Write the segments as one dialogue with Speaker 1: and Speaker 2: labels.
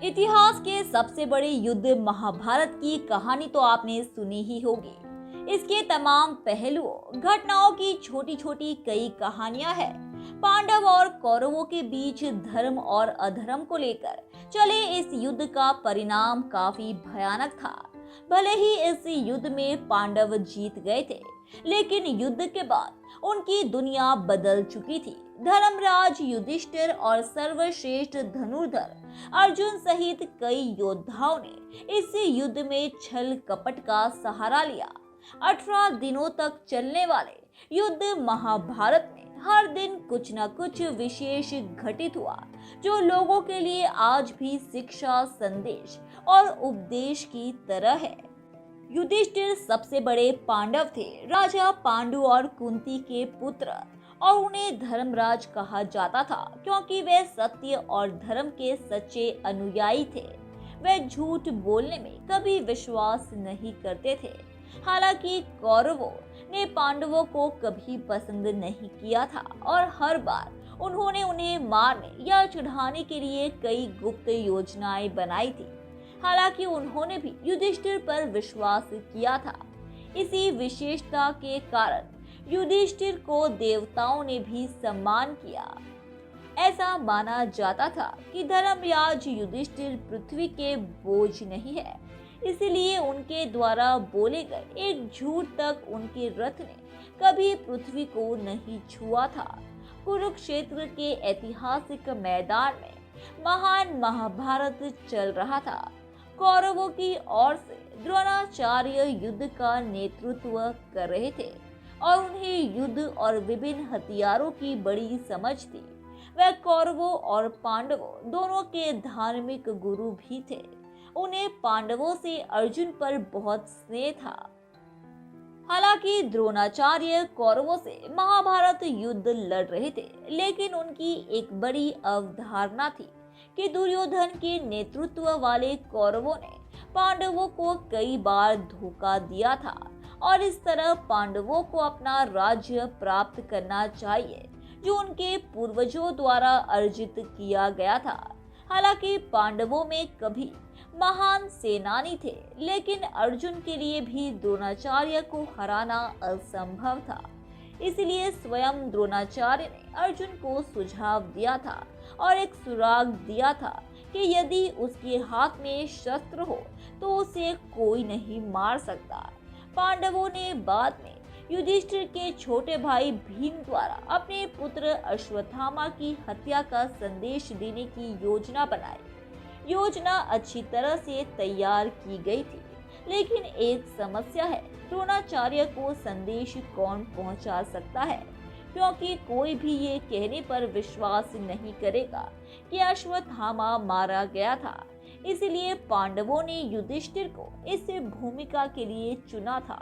Speaker 1: इतिहास के सबसे बड़े युद्ध महाभारत की कहानी तो आपने सुनी ही होगी। इसके तमाम पहलुओं, घटनाओं की छोटी छोटी कई कहानियां हैं। पांडव और कौरवों के बीच धर्म और अधर्म को लेकर चले इस युद्ध का परिणाम काफी भयानक था। भले ही इस युद्ध में पांडव जीत गए थे, लेकिन युद्ध के बाद उनकी दुनिया बदल चुकी थी। धर्मराज युधिष्ठिर और सर्वश्रेष्ठ धनुर्धर अर्जुन सहित कई योद्धाओं ने इस युद्ध में छल कपट का सहारा लिया। 18 दिनों तक चलने वाले युद्ध महाभारत में हर दिन कुछ न कुछ विशेष घटित हुआ, जो लोगों के लिए आज भी शिक्षा, संदेश और उपदेश की तरह है। युधिष्ठिर सबसे बड़े पांडव थे। राजा पांडु और कुंती के पुत्र, और उन्हें धर्मराज कहा जाता था क्योंकि वे सत्य और धर्म के सच्चे अनुयायी थे। वे झूठ बोलने में कभी विश्वास नहीं करते थे। हालांकि कौरवों ने पांडवों को कभी पसंद नहीं किया था और हर बार उन्होंने उन्हें मारने या चढ़ाने के लिए कई गुप्त योजनाएं बनाई थी। हालांकि उन्होंने भी युधिष्ठिर पर विश्वास किया था। इसी विशेषता के कारण युधिष्ठिर को देवताओं ने भी सम्मान किया। ऐसा माना जाता था कि धर्मराज युधिष्ठिर पृथ्वी के बोझ नहीं है, इसलिए उनके द्वारा बोले गए एक झूठ तक उनके रथ ने कभी पृथ्वी को नहीं छुआ था। कुरुक्षेत्र के ऐतिहासिक मैदान में महान महाभारत चल रहा था। कौरवों की ओर से द्रोणाचार्य युद्ध का नेतृत्व कर रहे थे और उन्हें युद्ध और विभिन्न हथियारों की बड़ी समझ थी। वह कौरवों और पांडवों दोनों के धार्मिक गुरु भी थे। उन्हें पांडवों से अर्जुन पर बहुत स्नेह था। हालांकि द्रोणाचार्य कौरवों से महाभारत युद्ध लड़ रहे थे, लेकिन उनकी एक बड़ी अवधारणा थी कि दुर्योधन के नेतृत्व वाले कौरवों ने पांडवों को कई बार धोखा दिया था और इस तरह पांडवों को अपना राज्य प्राप्त करना चाहिए, जो उनके पूर्वजों द्वारा अर्जित किया गया था। हालांकि पांडवों में कभी महान सेनानी थे, लेकिन अर्जुन के लिए भी द्रोणाचार्य को हराना असंभव था। इसलिए स्वयं द्रोणाचार्य ने अर्जुन को सुझाव दिया था और एक सुराग दिया था कि यदि उसके हाथ में शस्त्र हो तो उसे कोई नहीं मार सकता। पांडवों ने बाद में युधिष्ठिर के छोटे भाई भीम द्वारा अपने पुत्र अश्वत्थामा की हत्या का संदेश देने की योजना बनाई। योजना अच्छी तरह से तैयार की गई थी, लेकिन एक समस्या है, द्रोणाचार्य को संदेश कौन पहुंचा सकता है, क्योंकि कोई भी ये कहने पर विश्वास नहीं करेगा कि अश्वत्थामा मारा गया था। इसलिए पांडवों ने युधिष्ठिर को इस भूमिका के लिए चुना था।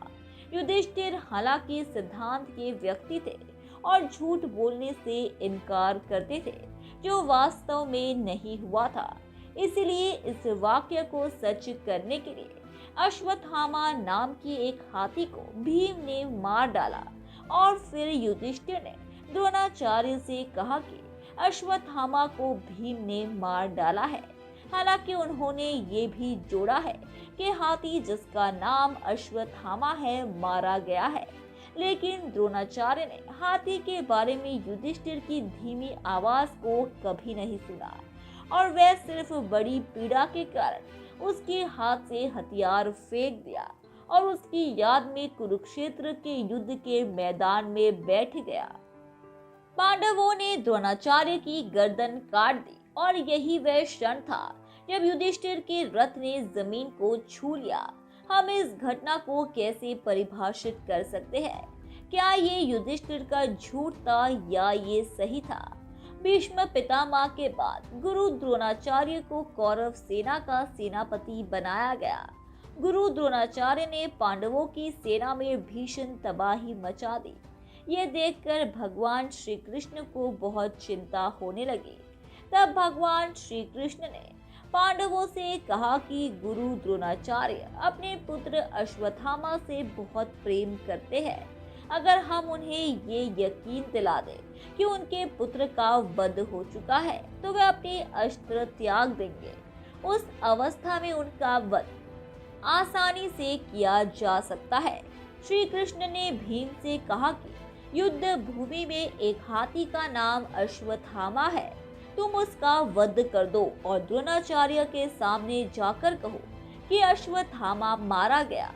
Speaker 1: युधिष्ठिर हालांकि सिद्धांत के व्यक्ति थे और झूठ बोलने से इनकार करते थे, जो वास्तव में नहीं हुआ था। इसलिए इस वाक्य को सच करने के लिए अश्वत्थामा नाम की एक हाथी को भीम ने मार डाला और फिर युधिष्ठिर ने द्रोणाचार्य से कहा कि अश्वत्थामा को भीम ने मार डाला है। हालांकि उन्होंने ये भी जोड़ा है कि हाथी जिसका नाम अश्वत्थामा है मारा गया है, लेकिन द्रोणाचार्य ने हाथी के बारे में युधिष्ठिर की धीमी आवाज को कभी नहीं सुना और वह सिर्फ बड़ी पीड़ा के कारण उसके हाथ से हथियार फेंक दिया और उसकी याद में कुरुक्षेत्र के युद्ध के मैदान में बैठ गया। पांडवों ने द्रोणाचार्य की गर्दन काट दी और यही वह क्षण था जब युधिष्ठिर के रथ ने जमीन को छू लिया। हम इस घटना को कैसे परिभाषित कर सकते हैं? क्या ये युधिष्ठिर का झूठ था या ये सही था? भीष्म पितामह के बाद गुरु द्रोणाचार्य को कौरव सेना का सेनापति बनाया गया। गुरु द्रोणाचार्य ने पांडवों की सेना में भीषण तबाही मचा दी। ये देखकर भगवान श्री कृष्ण को बहुत चिंता होने लगी। तब भगवान श्री कृष्ण ने पांडवों से कहा कि गुरु द्रोणाचार्य अपने पुत्र अश्वत्थामा से बहुत प्रेम करते हैं। अगर हम उन्हें ये यकीन दिला दें कि उनके पुत्र का वध हो चुका है, तो वे अपने अस्त्र त्याग देंगे उस अवस्था में उनका वध आसानी से किया जा सकता है। श्री कृष्ण ने भीम से कहा कि युद्ध भूमि में एक हाथी का नाम अश्वत्थामा है, तुम उसका वध कर दो और द्रोणाचार्य के सामने जाकर कहो कि अश्वत्थामा मारा गया।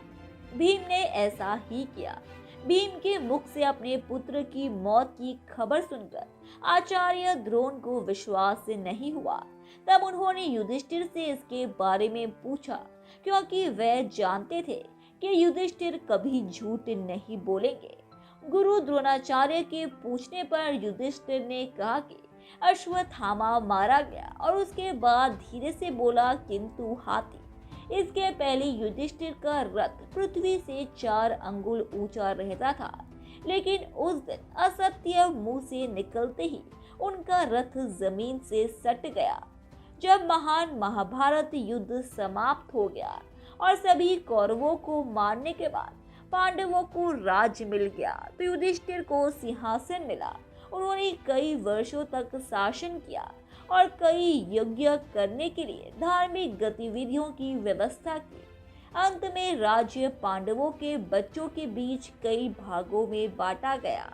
Speaker 1: भीम ने ऐसा ही किया। भीम के मुख से अपने पुत्र की मौत की खबर सुनकर आचार्य द्रोण को विश्वास नहीं हुआ। तब उन्होंने युधिष्ठिर से इसके बारे में पूछा, क्योंकि वे जानते थे कि युधिष्ठिर कभी झूठ नहीं बोलेंगे। गुरु द्रोणाचार्य के पूछने पर युधिष्ठिर ने कहा कि अश्वत्थामा मारा गया और उसके बाद धीरे से बोला, किंतु हाथी। इसके पहले युधिष्ठिर का रथ पृथ्वी से 4 अंगुल ऊंचा रहता था, लेकिन उस दिन असत्य मुंह से निकलते ही उनका रथ जमीन से सट गया। जब महान महाभारत युद्ध समाप्त हो गया और सभी कौरवों को मारने के बाद पांडवों को राज्य मिल गया, तो युधिष्ठिर को सिंहासन मिला। उन्होंने कई वर्षों तक शासन किया और कई यज्ञ करने के लिए धार्मिक गतिविधियों की व्यवस्था की। अंत में राज्य पांडवों के बच्चों के बीच कई भागों में बांटा गया।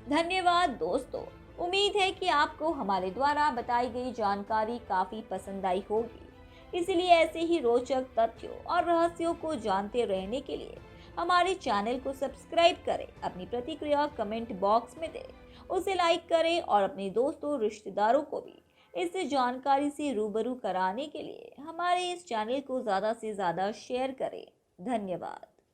Speaker 1: धन्यवाद दोस्तों। उम्मीद है कि आपको हमारे द्वारा बताई गई जानकारी काफी पसंद आई होगी। इसलिए ऐसे ही रोचक तथ्यों और रहस्यों को जानते रहने के लिए हमारे चैनल को सब्सक्राइब करें, अपनी प्रतिक्रिया कमेंट बॉक्स में दें, उसे लाइक करें और अपने दोस्तों रिश्तेदारों को भी इस जानकारी से रूबरू कराने के लिए हमारे इस चैनल को ज़्यादा से ज़्यादा शेयर करें। धन्यवाद।